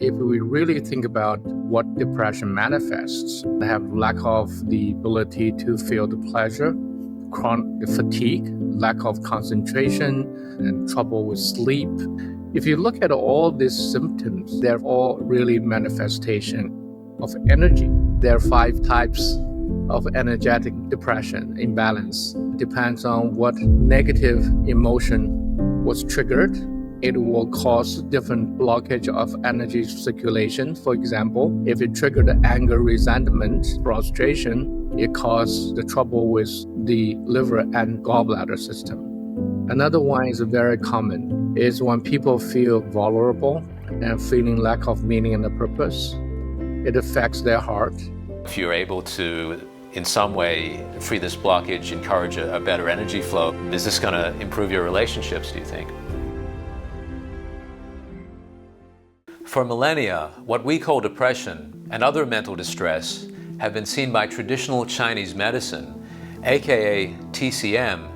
if we really think about what depression manifests, have lack of the ability to feel the pleasure, chronic fatigue, lack of concentration, and trouble with sleep. If you look at all these symptoms, they're all really manifestation of energy. There are 5 types of energetic depression imbalance. Depends on what negative emotion was triggered. It will cause different blockage of energy circulation. For example, if it triggered anger, resentment, frustration, it causes the trouble with the liver and gallbladder system. Another one is very common, is when people feel vulnerable and feeling lack of meaning and a purpose. It affects their heart. If you're able to, in some way, free this blockage, encourage a better energy flow, is this going to improve your relationships, do you think? For millennia, what we call depression and other mental distress have been seen by traditional Chinese medicine, aka TCM,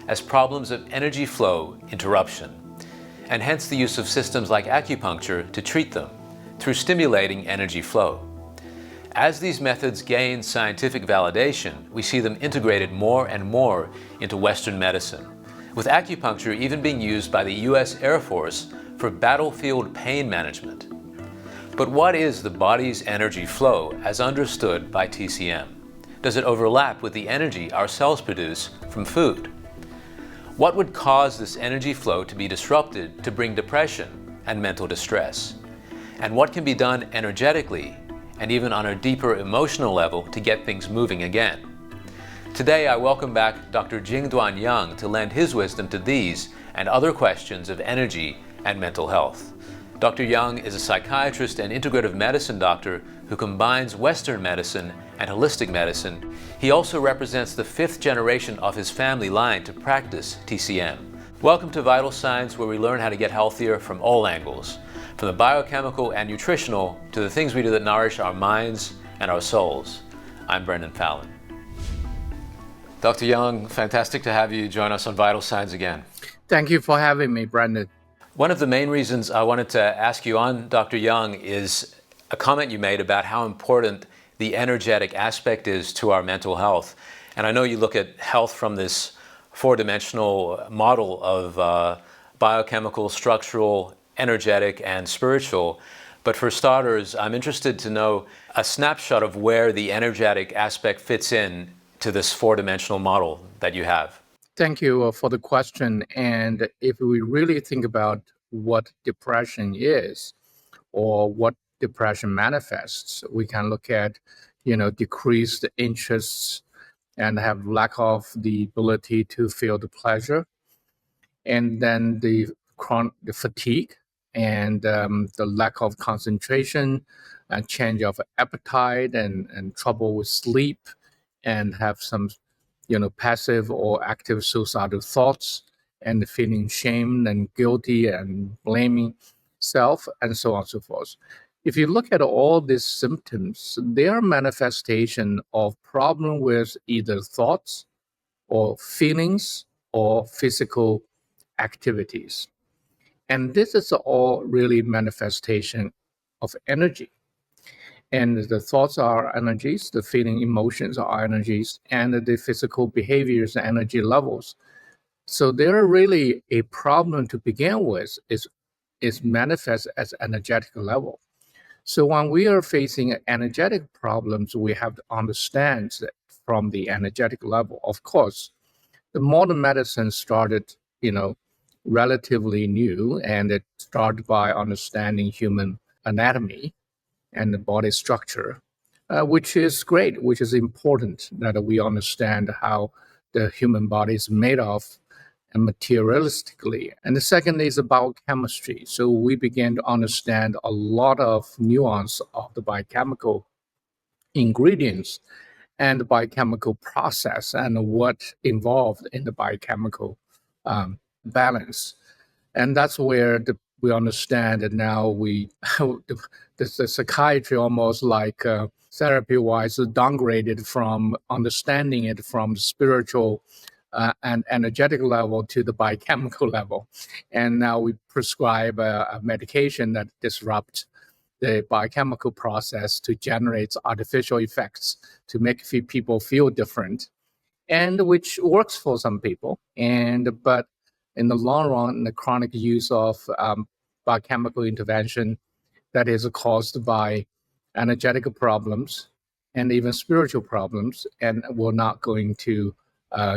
as problems of energy flow interruption, and hence the use of systems like acupuncture to treat them through stimulating energy flow. As these methods gain scientific validation, we see them integrated more and more into Western medicine, with acupuncture even being used by the US Air Force for battlefield pain management. But what is the body's energy flow as understood by TCM? Does it overlap with the energy our cells produce from food? What would cause this energy flow to be disrupted to bring depression and mental distress? And what can be done energetically and even on a deeper emotional level to get things moving again? Today I welcome back Dr. Jingduan Yang to lend his wisdom to these and other questions of energy and mental health. Dr. Yang is a psychiatrist and integrative medicine doctor who combines Western medicine and holistic medicine. He also represents the 5th generation of his family line to practice TCM. Welcome to Vital Signs, where we learn how to get healthier from all angles, from the biochemical and nutritional to the things we do that nourish our minds and our souls. I'm Brendan Fallon. Dr. Yang, fantastic to have you join us on Vital Signs again. Thank you for having me, Brendan. One of the main reasons I wanted to ask you on, Dr. Yang, is a comment you made about how important the energetic aspect is to our mental health. And I know you look at health from this 4-dimensional model of biochemical, structural, energetic, and spiritual. But for starters, I'm interested to know a snapshot of where the energetic aspect fits in to this 4-dimensional model that you have. Thank you for the question. And if we really think about what depression is or what depression manifests, we can look at, decreased interests and have lack of the ability to feel the pleasure, and then the fatigue and the lack of concentration and change of appetite and trouble with sleep, and have some passive or active suicidal thoughts, and feeling shame and guilty and blaming self, and so on and so forth. If you look at all these symptoms, they are manifestation of problem with either thoughts or feelings or physical activities. And this is all really manifestation of energy. And the thoughts are energies, the feeling emotions are energies, and the physical behaviors and energy levels. So they're really a problem to begin with, is manifest as energetic level. So when we are facing energetic problems, we have to understand that from the energetic level. Of course, the modern medicine started, relatively new, and it started by understanding human anatomy and the body structure, which is great, which is important that we understand how the human body is made of and materialistically. And the second is about chemistry. So we began to understand a lot of nuance of the biochemical ingredients and the biochemical process and what involved in the biochemical balance. And that's where we understand that now the psychiatry almost like therapy-wise downgraded from understanding it from the spiritual and energetic level to the biochemical level. And now we prescribe a medication that disrupts the biochemical process to generate artificial effects to make people feel different, and which works for some people. But in the long run, the chronic use of biochemical intervention that is caused by energetic problems and even spiritual problems, and will not going to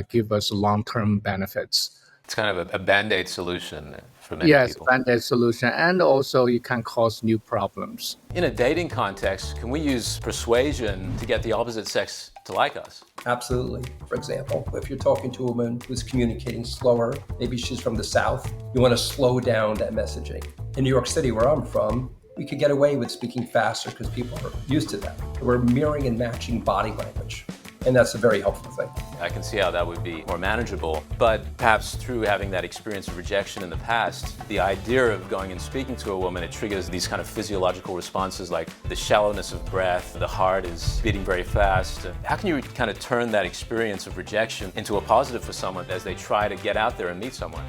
give us long-term benefits. It's kind of a band-aid solution for many Yes, people. band-aid solution, and also it can cause new problems. In a dating context, can we use persuasion to get the opposite sex to like us? Absolutely. For example, if you're talking to a woman who's communicating slower, maybe she's from the South, you want to slow down that messaging. In New York City, where I'm from, we could get away with speaking faster because people are used to that. We're mirroring and matching body language, and that's a very helpful thing. I can see how that would be more manageable, but perhaps through having that experience of rejection in the past, the idea of going and speaking to a woman, it triggers these kind of physiological responses like the shallowness of breath, the heart is beating very fast. How can you kind of turn that experience of rejection into a positive for someone as they try to get out there and meet someone?